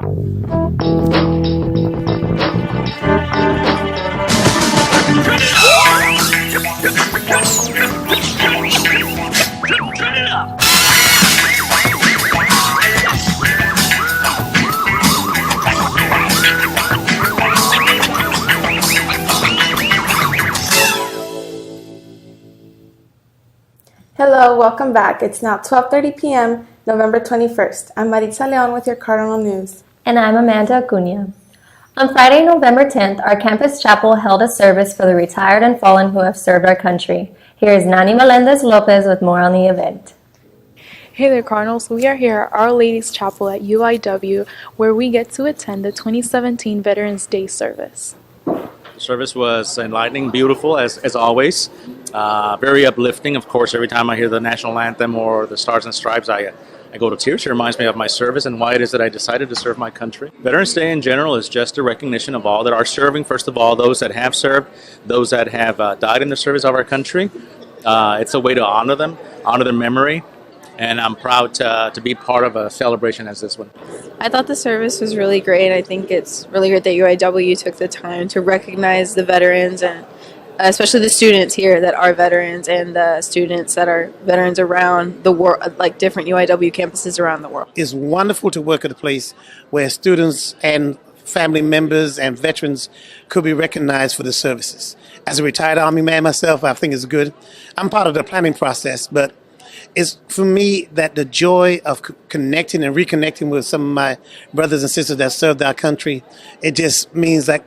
Hello, welcome back. It's now 12:30 p.m., November 21st. I'm Maritza Leon with your Cardinal News. And I'm Amanda Acuna. On Friday, November 10th, our campus chapel held a service for the retired and fallen who have served our country. Here is Nani Melendez-Lopez with more on the event. Hey there, Cardinals. We are here at Our Lady's Chapel at UIW, where we get to attend the 2017 Veterans Day service. The service was enlightening, beautiful, as always. Very uplifting. Of course, every time I hear the national anthem or the Stars and Stripes, I go to tears. It reminds me of my service and why it is that I decided to serve my country. Veterans Day in general is just a recognition of all that are serving. First of all, those that have served, those that have died in the service of our country. It's a way to honor them, honor their memory. And I'm proud to be part of a celebration as this one. I thought the service was really great. I think it's really great that UIW took the time to recognize the veterans, and especially the students here that are veterans and the students that are veterans around the world, like different UIW campuses around the world. It's wonderful to work at a place where students and family members and veterans could be recognized for the services. As a retired Army man myself, I think it's good. I'm part of the planning process, but it's for me that the joy of connecting and reconnecting with some of my brothers and sisters that served our country, it just means that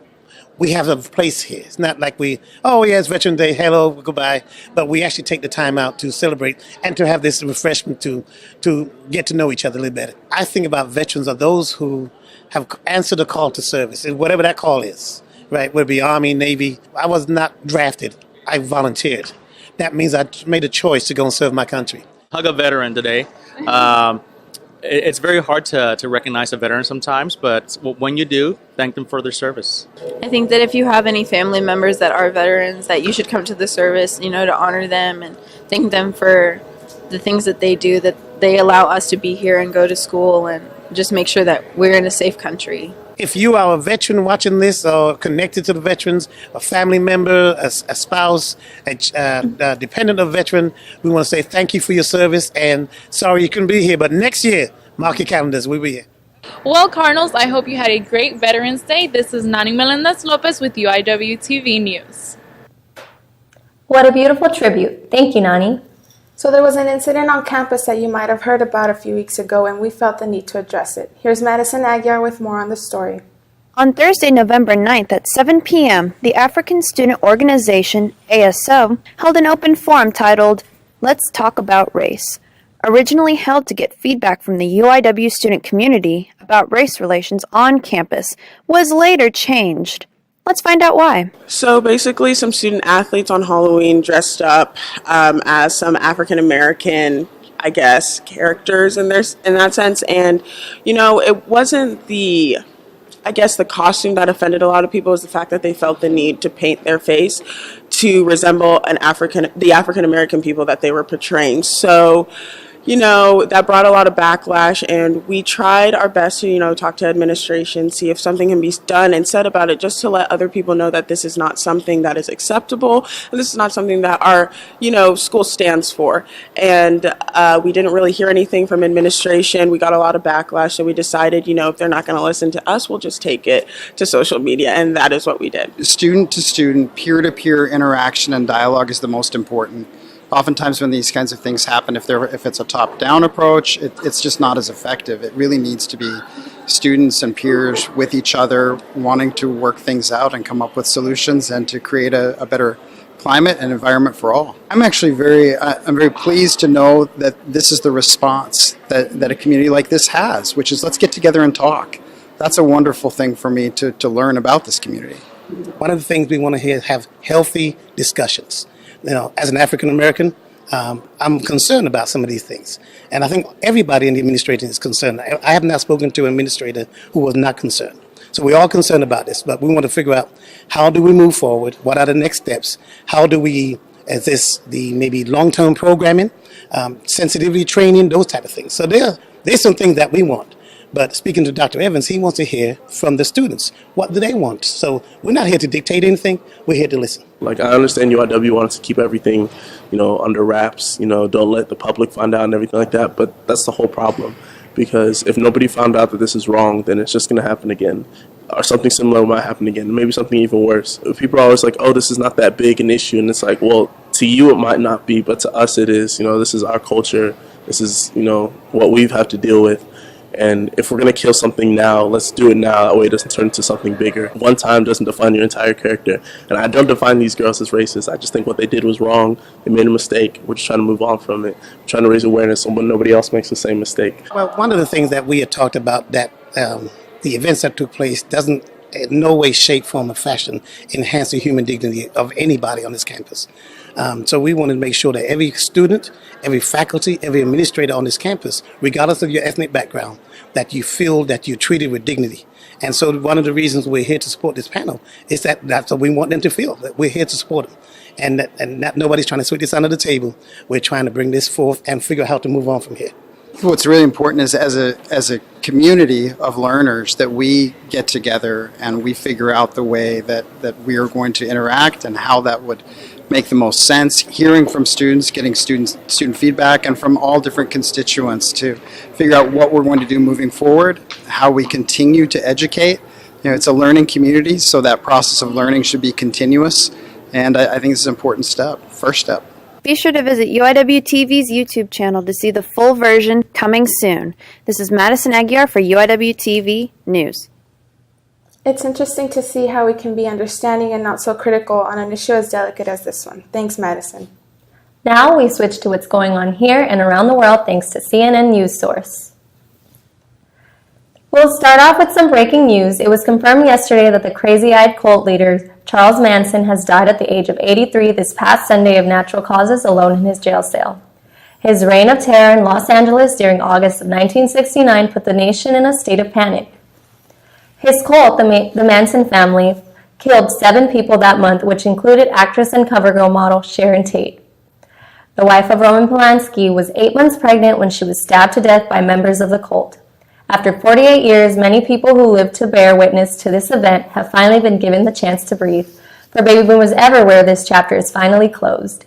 we have a place here. It's not like it's Veterans Day, hello, goodbye, but we actually take the time out to celebrate and to have this refreshment to get to know each other a little better. I think about veterans are those who have answered the call to service, whatever that call is, right? Whether it be Army, Navy. I was not drafted. I volunteered. That means I made a choice to go and serve my country. Hug a veteran today. It's very hard to recognize a veteran sometimes, but when you do, thank them for their service. I think that if you have any family members that are veterans, that you should come to the service, to honor them and thank them for the things that they do, that they allow us to be here and go to school and just make sure that we're in a safe country. If you are a veteran watching this or connected to the veterans, a family member, a spouse, a dependent of a veteran, we want to say thank you for your service and sorry you couldn't be here, but next year, mark your calendars, we'll be here. Well, Cardinals, I hope you had a great Veterans Day. This is Nani Melendez-Lopez with UIWtv News. What a beautiful tribute. Thank you, Nani. So there was an incident on campus that you might have heard about a few weeks ago, and we felt the need to address it. Here's Madison Aguiar with more on the story. On Thursday, November 9th at 7 p.m., the African Student Organization, ASO, held an open forum titled, Let's Talk About Race. Originally held to get feedback from the UIW student community about race relations on campus, was later changed. Let's find out why. So basically, some student athletes on Halloween dressed up as some African American, I guess, characters in that sense. And, it wasn't the costume that offended a lot of people. Is the fact that they felt the need to paint their face to resemble the African American people that they were portraying. So, that brought a lot of backlash, and we tried our best to, talk to administration, see if something can be done and said about it, just to let other people know that this is not something that is acceptable, and this is not something that our, school stands for. And we didn't really hear anything from administration. We got a lot of backlash, so we decided, if they're not going to listen to us, we'll just take it to social media, and that is what we did. Student to student, peer-to-peer interaction and dialogue is the most important. Oftentimes when these kinds of things happen, if it's a top-down approach, it's just not as effective. It really needs to be students and peers with each other wanting to work things out and come up with solutions and to create a better climate and environment for all. I'm actually very pleased to know that this is the response that a community like this has, which is let's get together and talk. That's a wonderful thing for me to learn about this community. One of the things we want to have healthy discussions. As an African American, I'm concerned about some of these things. And I think everybody in the administration is concerned. I have not spoken to an administrator who was not concerned. So we're all concerned about this, but we want to figure out how do we move forward? What are the next steps? How do we, maybe long-term programming, sensitivity training, those type of things. So there's some things that we want. But speaking to Dr. Evans, he wants to hear from the students. What do they want? So we're not here to dictate anything. We're here to listen. Like, I understand UIW wants to keep everything, under wraps, don't let the public find out and everything like that. But that's the whole problem. Because if nobody found out that this is wrong, then it's just going to happen again. Or something similar might happen again. Maybe something even worse. People are always like, oh, this is not that big an issue. And it's like, well, to you it might not be, but to us it is. This is our culture. This is, what we have to deal with. And if we're going to kill something now, let's do it now. That way it doesn't turn into something bigger. One time doesn't define your entire character. And I don't define these girls as racist. I just think what they did was wrong. They made a mistake. We're just trying to move on from it. We're trying to raise awareness so when nobody else makes the same mistake. Well, one of the things that we had talked about that the events that took place doesn't in no way, shape, form, or fashion enhance the human dignity of anybody on this campus. So we wanted to make sure that every student, every faculty, every administrator on this campus, regardless of your ethnic background, that you feel that you're treated with dignity. And so one of the reasons we're here to support this panel is that that's what we want them to feel, that we're here to support them. And that nobody's trying to sweep this under the table. We're trying to bring this forth and figure out how to move on from here. What's really important is as a community of learners that we get together and we figure out the way that we are going to interact and how that would make the most sense, hearing from students, getting student feedback, and from all different constituents to figure out what we're going to do moving forward, how we continue to educate. It's a learning community, so that process of learning should be continuous, and I think this is an important step, first step. Be sure to visit UIWTV's YouTube channel to see the full version coming soon. This is Madison Aguiar for UIWtv News. It's interesting to see how we can be understanding and not so critical on an issue as delicate as this one. Thanks, Madison. Now we switch to what's going on here and around the world thanks to CNN News Source. We'll start off with some breaking news. It was confirmed yesterday that the crazy-eyed cult leader Charles Manson has died at the age of 83 this past Sunday of natural causes alone in his jail cell. His reign of terror in Los Angeles during August of 1969 put the nation in a state of panic. His cult, the Manson family, killed 7 people that month, which included actress and CoverGirl model Sharon Tate. The wife of Roman Polanski was 8 months pregnant when she was stabbed to death by members of the cult. After 48 years, many people who lived to bear witness to this event have finally been given the chance to breathe. For baby boomers everywhere, this chapter is finally closed.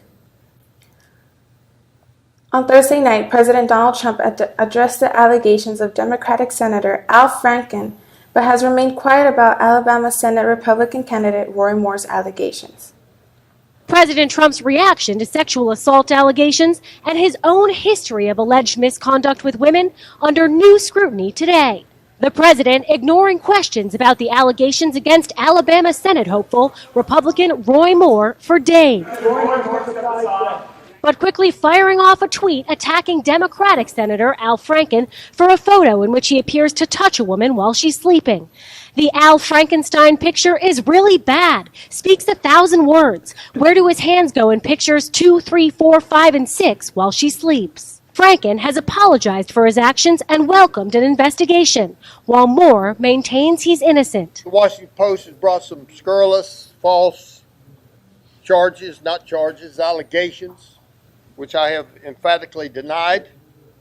On Thursday night, President Donald Trump addressed the allegations of Democratic Senator Al Franken, but has remained quiet about Alabama Senate Republican candidate Roy Moore's allegations. President Trump's reaction to sexual assault allegations and his own history of alleged misconduct with women under new scrutiny today. The president ignoring questions about the allegations against Alabama Senate hopeful Republican Roy Moore for days, but quickly firing off a tweet attacking Democratic Senator Al Franken for a photo in which he appears to touch a woman while she's sleeping. The Al Frankenstein picture is really bad, speaks 1,000 words. Where do his hands go in pictures 2, 3, 4, 5, and 6 while she sleeps? Franken has apologized for his actions and welcomed an investigation, while Moore maintains he's innocent. The Washington Post has brought some scurrilous, false allegations, which I have emphatically denied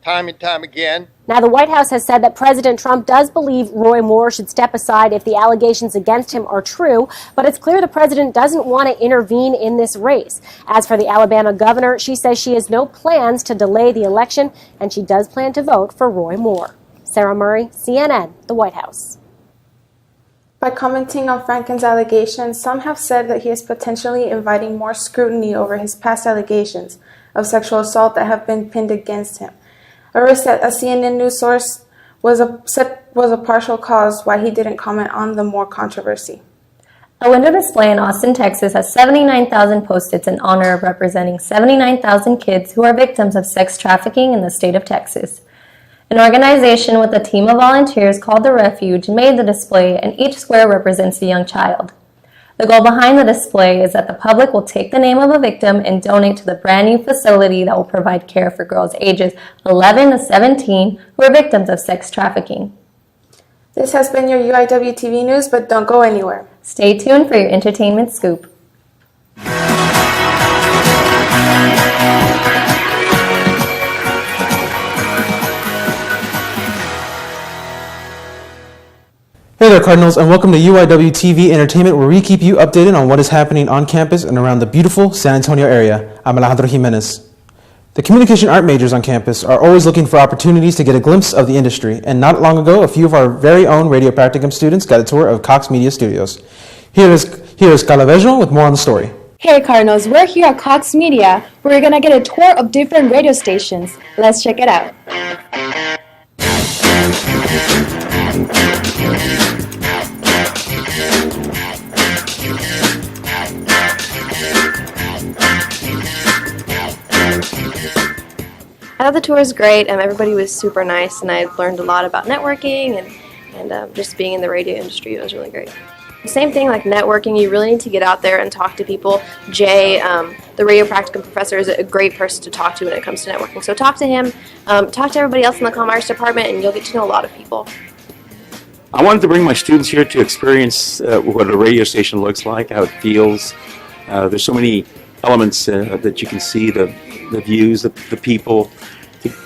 time and time again. Now, the White House has said that President Trump does believe Roy Moore should step aside if the allegations against him are true, but it's clear the president doesn't want to intervene in this race. As for the Alabama governor, she says she has no plans to delay the election, and she does plan to vote for Roy Moore. Sarah Murray, CNN, the White House. By commenting on Franken's allegations, some have said that he is potentially inviting more scrutiny over his past allegations of sexual assault that have been pinned against him. A risk that a CNN news source was a partial cause why he didn't comment on the Moore controversy. A window display in Austin, Texas has 79,000 post-its in honor of representing 79,000 kids who are victims of sex trafficking in the state of Texas. An organization with a team of volunteers called The Refuge made the display, and each square represents a young child. The goal behind the display is that the public will take the name of a victim and donate to the brand new facility that will provide care for girls ages 11 to 17 who are victims of sex trafficking. This has been your UIWtv News, but don't go anywhere. Stay tuned for your entertainment scoop. Hey there, Cardinals, and welcome to UIWtv Entertainment, where we keep you updated on what is happening on campus and around the beautiful San Antonio area. I'm Alejandro Jimenez. The communication art majors on campus are always looking for opportunities to get a glimpse of the industry, and not long ago, a few of our very own Radio Practicum students got a tour of Cox Media Studios. Here is Calavejo with more on the story. Hey Cardinals, we're here at Cox Media, where we're going to get a tour of different radio stations. Let's check it out. I thought the tour was great. Everybody was super nice, and I learned a lot about networking and just being in the radio industry. It was really great. Same thing like networking, you really need to get out there and talk to people. Jay, the radio practicum professor, is a great person to talk to when it comes to networking. So talk to him, talk to everybody else in the comm arts department, and you'll get to know a lot of people. I wanted to bring my students here to experience what a radio station looks like, how it feels. There's so many elements that you can see, the views, the people,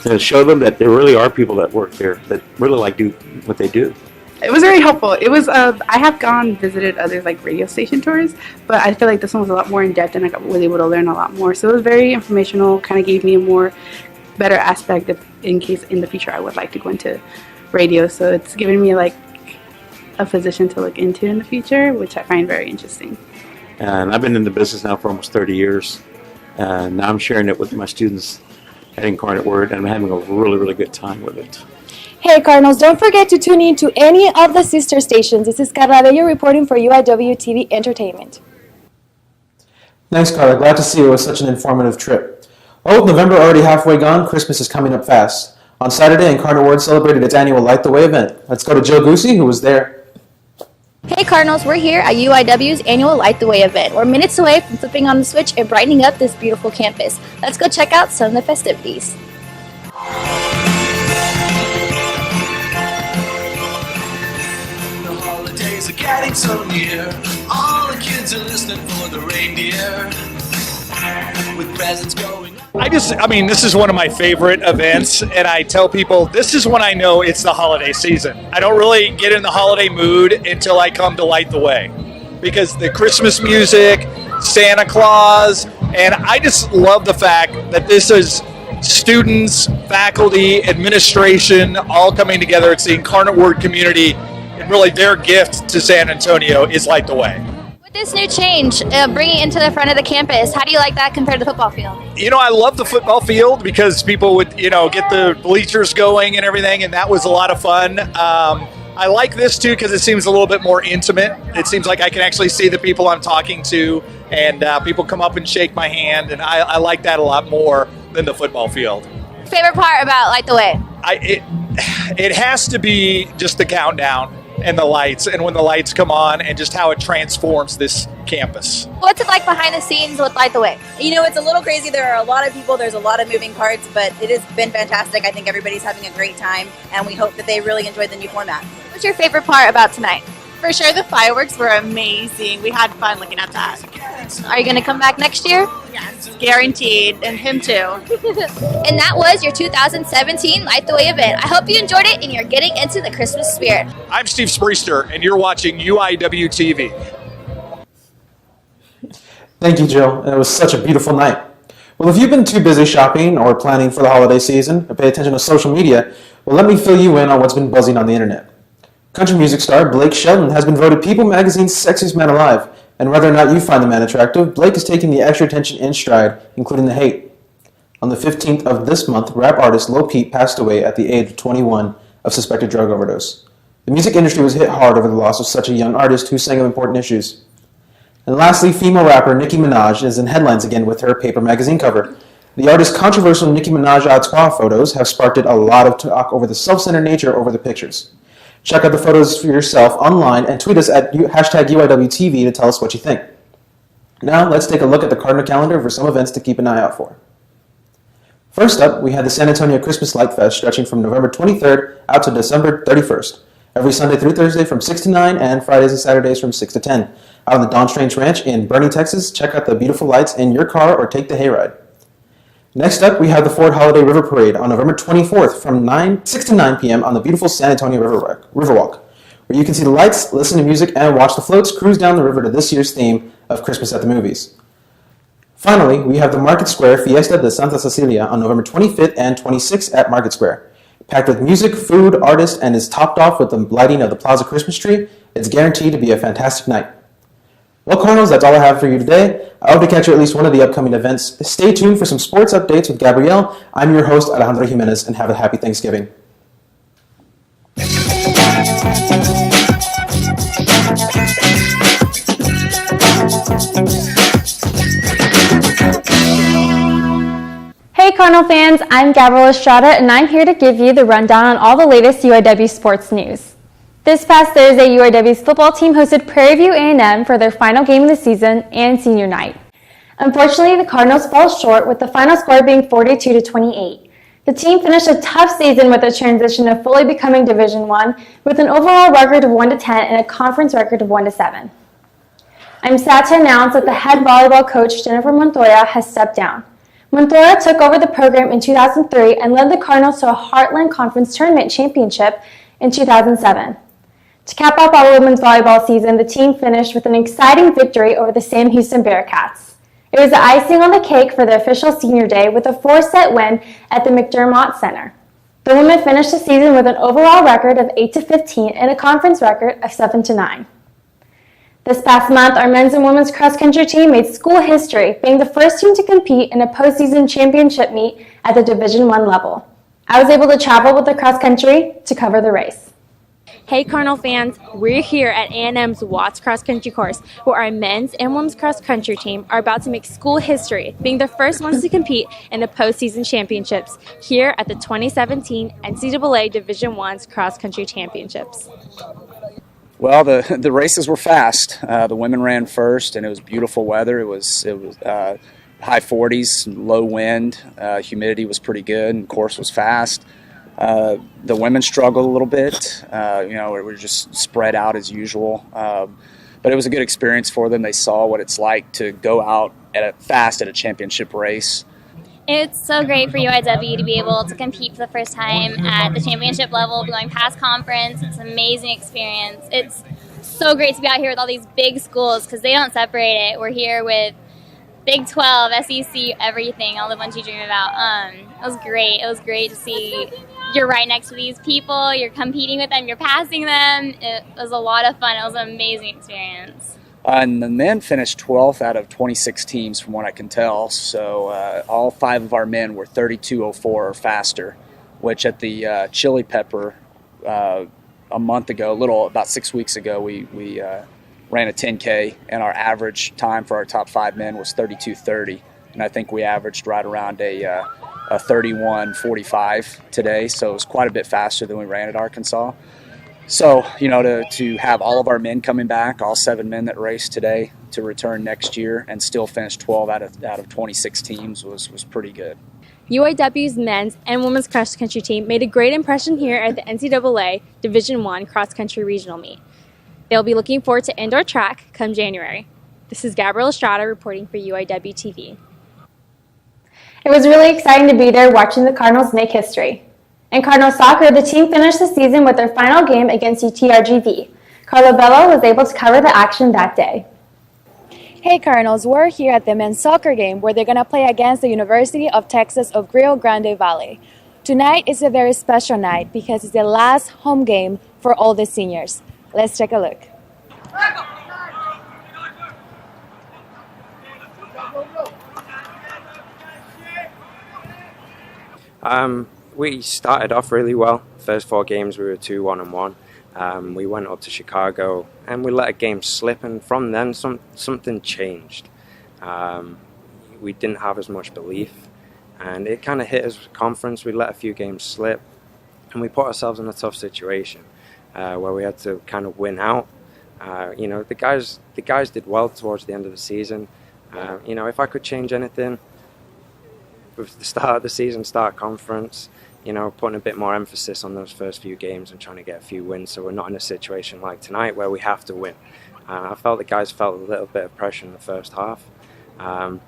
to show them that there really are people that work there that really like do what they do. It was very helpful. It was I have visited other like radio station tours, but I feel like this one was a lot more in depth, and I was able to learn a lot more. So it was very informational. Kind of gave me a more better aspect in case in the future I would like to go into radio. So it's given me like a position to look into in the future, which I find very interesting. And I've been in the business now for almost 30 years, and now I'm sharing it with my students at Incarnate Word, and I'm having a really, really good time with it. Hey Cardinals, don't forget to tune in to any of the sister stations. This is Carla Bello reporting for UIWtv Entertainment. Thanks, Carla. Glad to see it was such an informative trip. Oh, with November already halfway gone, Christmas is coming up fast. On Saturday, Incarnate Word celebrated its annual Light the Way event. Let's go to Jill Goosey, who was there. Hey Cardinals, we're here at UIW's annual Light the Way event. We're minutes away from flipping on the switch and brightening up this beautiful campus. Let's go check out some of the festivities. Are getting so near. All the kids are listening for the reindeer with presents going. This is one of my favorite events, and I tell people this is when I know it's the holiday season. I don't really get in the holiday mood until I come to Light the Way, because the Christmas music, Santa Claus, and I just love the fact that this is students, faculty, administration all coming together. It's the Incarnate Word community. And really their gift to San Antonio is Light the Way. With this new change, bringing it into the front of the campus, how do you like that compared to the football field? I love the football field because people would, get the bleachers going and everything, and that was a lot of fun. I like this too because it seems a little bit more intimate. It seems like I can actually see the people I'm talking to, and people come up and shake my hand, and I like that a lot more than the football field. Favorite part about Light the Way? It has to be just the countdown and the lights, and when the lights come on, and just how it transforms this campus. What's it like behind the scenes with Light the Way? It's a little crazy. There are a lot of people, there's a lot of moving parts, but it has been fantastic. I think everybody's having a great time, and we hope that they really enjoyed the new format. What's your favorite part about tonight? For sure, the fireworks were amazing. We had fun looking at that. Are you going to come back next year? Yes, guaranteed, and him too. And that was your 2017 Light the Way event. I hope you enjoyed it and you're getting into the Christmas spirit. I'm Steve Spreester, and you're watching UIWtv. Thank you, Jill. And it was such a beautiful night. Well, if you've been too busy shopping or planning for the holiday season or pay attention to social media, well, let me fill you in on what's been buzzing on the internet. Country music star Blake Shelton has been voted People Magazine's Sexiest Man Alive, and whether or not you find the man attractive, Blake is taking the extra attention in stride, including the hate. On the 15th of this month, rap artist Lil Peep passed away at the age of 21 of suspected drug overdose. The music industry was hit hard over the loss of such a young artist who sang of important issues. And lastly, female rapper Nicki Minaj is in headlines again with her Paper magazine cover. The artist's controversial Nicki Minaj à trois photos have sparked a lot of talk over the self-centered nature over the pictures. Check out the photos for yourself online and tweet us at #UIWtv to tell us what you think. Now, let's take a look at the Cardinal calendar for some events to keep an eye out for. First up, we had the San Antonio Christmas Light Fest stretching from November 23rd out to December 31st. Every Sunday through Thursday from 6 to 9 and Fridays and Saturdays from 6 to 10. Out on the Don Strange Ranch in Bernie, Texas, check out the beautiful lights in your car or take the hayride. Next up, we have the Ford Holiday River Parade on November 24th from 6 to 9 p.m. on the beautiful San Antonio Riverwalk. where you can see the lights, listen to music, and watch the floats cruise down the river to this year's theme of Christmas at the Movies. Finally, we have the Market Square Fiesta de Santa Cecilia on November 25th and 26th at Market Square. Packed with music, food, artists, and is topped off with the lighting of the Plaza Christmas tree, it's guaranteed to be a fantastic night. Well, Cardinals, that's all I have for you today. I hope to catch you at least one of the upcoming events. Stay tuned for some sports updates with Gabrielle. I'm your host, Alejandro Jimenez, and have a happy Thanksgiving. Hey Cardinal fans, I'm Gabrielle Estrada and I'm here to give you the rundown on all the latest UIW sports news. This past Thursday, UIW's football team hosted Prairie View A&M for their final game of the season and senior night. Unfortunately, the Cardinals fell short with the final score being 42-28. The team finished a tough season with a transition to fully becoming Division I with an overall record of 1-10 and a conference record of 1-7. I'm sad to announce that the head volleyball coach, Jennifer Montoya, has stepped down. Montoya took over the program in 2003 and led the Cardinals to a Heartland Conference Tournament championship in 2007. To cap off our women's volleyball season, the team finished with an exciting victory over the Sam Houston Bearcats. It was the icing on the cake for the official senior day with a 4-set win at the McDermott Center. The women finished the season with an overall record of 8-15 and a conference record of 7-9. This past month, our men's and women's cross-country team made school history, being the first team to compete in a postseason championship meet at the Division I level. I was able to travel with the cross-country to cover the race. Hey Cardinal fans, we're here at A&M's Watts Cross Country course, where our men's and women's cross country team are about to make school history, being the first ones to compete in the postseason championships here at the 2017 NCAA Division I's Cross Country Championships. Well, the races were fast. The women ran first, and it was beautiful weather. It was high 40s, low wind. Humidity was pretty good, and course was fast. The women struggled a little bit. We were just spread out as usual. But it was a good experience for them. They saw what it's like to go out fast at a championship race. It's so great for UIW to be able to compete for the first time at the championship level, going past conference. It's an amazing experience. It's so great to be out here with all these big schools because they don't separate it. We're here with Big 12, SEC, everything, all the ones you dream about. It was great. It was great to see you're right next to these people. You're competing with them. You're passing them. It was a lot of fun. It was an amazing experience. And the men finished 12th out of 26 teams from what I can tell. So all 5 of our men were 32:04 or faster, which at the Chili Pepper a month ago, about 6 weeks ago, we ran a 10K, and our average time for our top 5 men was 32:30. And I think we averaged right around a 31:45 today. So it was quite a bit faster than we ran at Arkansas. So, to have all of our men coming back, all 7 men that raced today, to return next year and still finish 12 out of 26 teams was pretty good. UIW's men's and women's cross country team made a great impression here at the NCAA Division I Cross Country Regional Meet. They'll be looking forward to indoor track come January. This is Gabrielle Estrada reporting for UIWtv. It was really exciting to be there watching the Cardinals make history. In Cardinal soccer, the team finished the season with their final game against UTRGV. Carlo Bello was able to cover the action that day. Hey Cardinals, we're here at the men's soccer game where they're going to play against the University of Texas of Rio Grande Valley. Tonight is a very special night because it's the last home game for all the seniors. Let's take a look. We started off really well. First 4 games we were 2-1-1. We went up to Chicago and we let a game slip, and from then something changed. We didn't have as much belief, and it kind of hit us with conference. We let a few games slip, and we put ourselves in a tough situation where we had to kind of win out. The guys did well towards the end of the season. If I could change anything with the start of the season, start conference, putting a bit more emphasis on those first few games and trying to get a few wins so we're not in a situation like tonight where we have to win. I felt the guys felt a little bit of pressure in the first half, but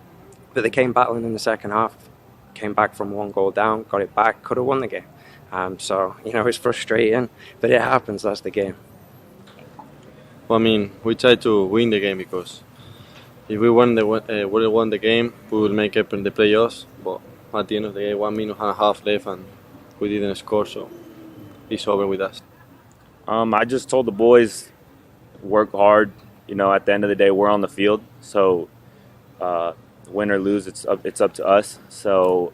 they came battling in the second half, came back from 1 goal down, got it back, could have won the game. It's frustrating, but it happens, that's the game. Well, I mean, we try to win the game because if we won the game, we will make it in the playoffs. But at the end of the day, 1 minute and a half left, and we didn't score, so it's over with us. I just told the boys, work hard. You know, at the end of the day, we're on the field, so win or lose, it's up to us. So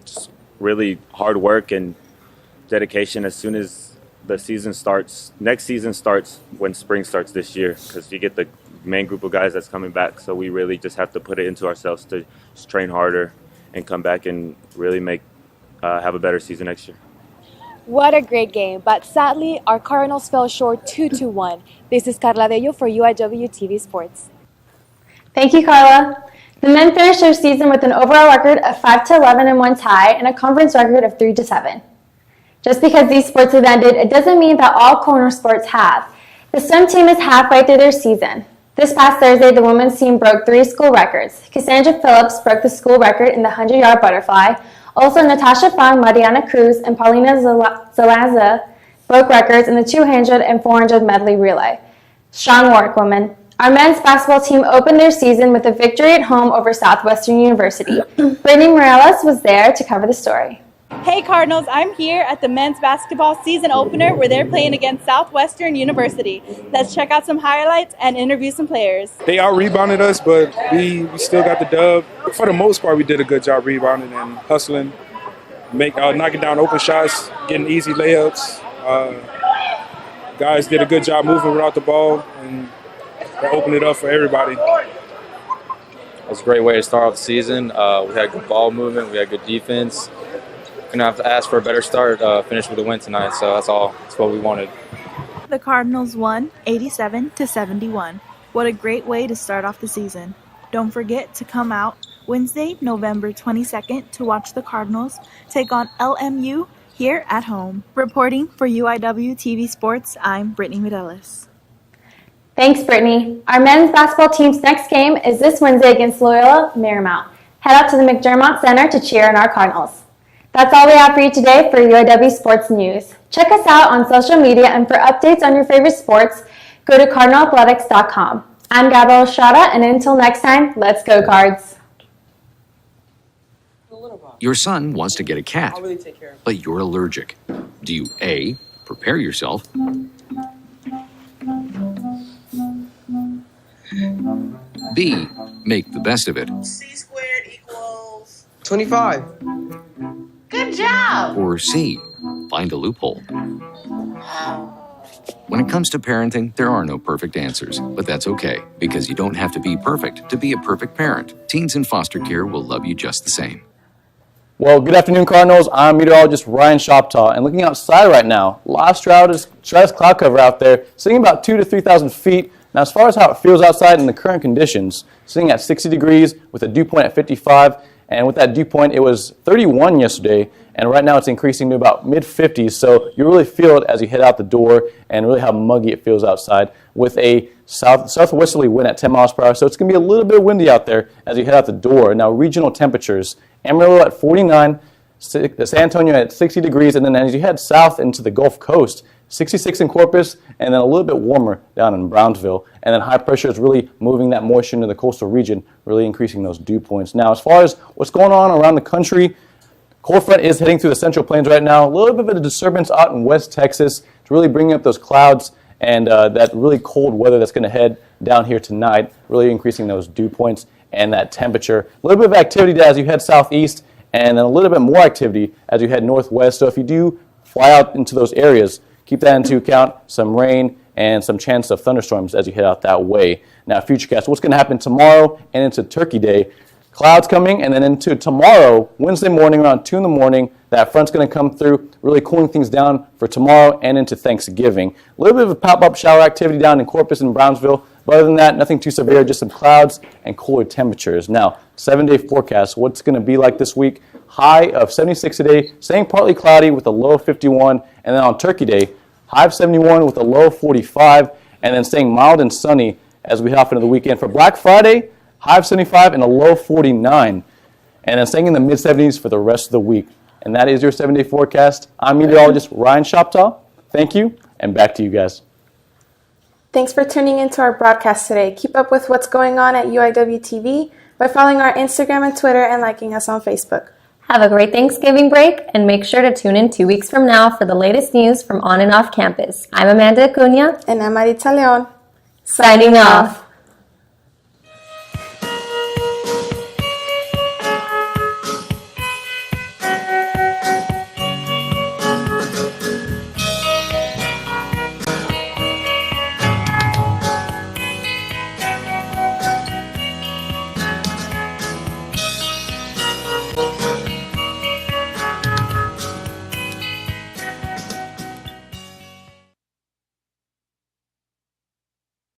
just really hard work and dedication as soon as the season starts. Next season starts when spring starts this year, because you get the main group of guys that's coming back. So we really just have to put it into ourselves to just train harder and come back and really have a better season next year. What a great game, but sadly, our Cardinals fell short 2-1. This is Carla Dello for UIWtv Sports. Thank you, Carla. The men finished their season with an overall record of 5-11 and 1 tie and a conference record of 3-7. Just because these sports have ended, it doesn't mean that all corner sports have. The swim team is halfway through their season. This past Thursday, the women's team broke 3 school records. Cassandra Phillips broke the school record in the 100-yard butterfly. Also, Natasha Fong, Mariana Cruz, and Paulina Zalaza broke records in the 200 and 400 medley relay. Strong work, women. Our men's basketball team opened their season with a victory at home over Southwestern University. Brittany Morales was there to cover the story. Hey Cardinals, I'm here at the men's basketball season opener where they're playing against Southwestern University. Let's check out some highlights and interview some players. They out-rebounded us, but we still got the dub. For the most part, we did a good job rebounding and hustling, knocking down open shots, getting easy layups. Guys did a good job moving without the ball and opened it up for everybody. It was a great way to start off the season. We had good ball movement, we had good defense. Gonna have to ask for a better start, finish with a win tonight, so that's all. That's what we wanted. The Cardinals won 87-71. What a great way to start off the season. Don't forget to come out Wednesday, November 22nd to watch the Cardinals take on LMU here at home. Reporting for UIWtv Sports, I'm Brittany Medelis. Thanks, Brittany. Our men's basketball team's next game is this Wednesday against Loyola Marymount. Head out to the McDermott Center to cheer on our Cardinals. That's all we have for you today for UIW Sports News. Check us out on social media, and for updates on your favorite sports, go to cardinalathletics.com. I'm Gabrielle Estrada, and until next time, let's go Cards. Your son wants to get a cat, but you're allergic. Do you A, prepare yourself, B, make the best of it, C² = 25. Good job! or C, find a loophole? When it comes to parenting, there are no perfect answers, but that's okay, because you don't have to be perfect to be a perfect parent. Teens in foster care will love you just the same. Well, good afternoon, Cardinals. I'm meteorologist Ryan Shoptaw, and looking outside right now, a lot of stratus cloud cover out there, sitting about 2,000 to 3,000 feet. Now, as far as how it feels outside in the current conditions, sitting at 60 degrees with a dew point at 55, and with that dew point, it was 31 yesterday, and right now it's increasing to about mid-50s, so you really feel it as you head out the door and really how muggy it feels outside with a southwesterly wind at 10 miles per hour, so it's going to be a little bit windy out there as you head out the door. Now, regional temperatures, Amarillo at 49, San Antonio at 60 degrees, and then as you head south into the Gulf Coast, 66 in Corpus, and then a little bit warmer down in Brownsville. And then high pressure is really moving that moisture into the coastal region, really increasing those dew points. Now, as far as what's going on around the country, cold front is heading through the central plains right now. A little bit of a disturbance out in West Texas. It's really bringing up those clouds and that really cold weather that's going to head down here tonight, really increasing those dew points and that temperature. A little bit of activity as you head southeast, and then a little bit more activity as you head northwest. So if you do fly out into those areas, keep that into account, some rain and some chance of thunderstorms as you head out that way. Now, Futurecast, what's going to happen tomorrow and into Turkey Day? Clouds coming, and then into tomorrow, Wednesday morning, around 2 in the morning, that front's going to come through, really cooling things down for tomorrow and into Thanksgiving. A little bit of a pop-up shower activity down in Corpus and Brownsville, but other than that, nothing too severe, just some clouds and cooler temperatures. Now, 7-day forecast, what's going to be like this week? High of 76 today, staying partly cloudy with a low of 51, and then on Turkey Day, high of 71 with a low of 45, and then staying mild and sunny as we head off into the weekend. For Black Friday, high of 75 and a low of 49, and then staying in the mid-70s for the rest of the week. And that is your 7-day forecast. I'm meteorologist Ryan Shoptaw. Thank you, and back to you guys. Thanks for tuning into our broadcast today. Keep up with what's going on at UIWtv by following our Instagram and Twitter and liking us on Facebook. Have a great Thanksgiving break, and make sure to tune in 2 weeks from now for the latest news from on and off campus. I'm Amanda Acuna. And I'm Maritza Leon. Signing off.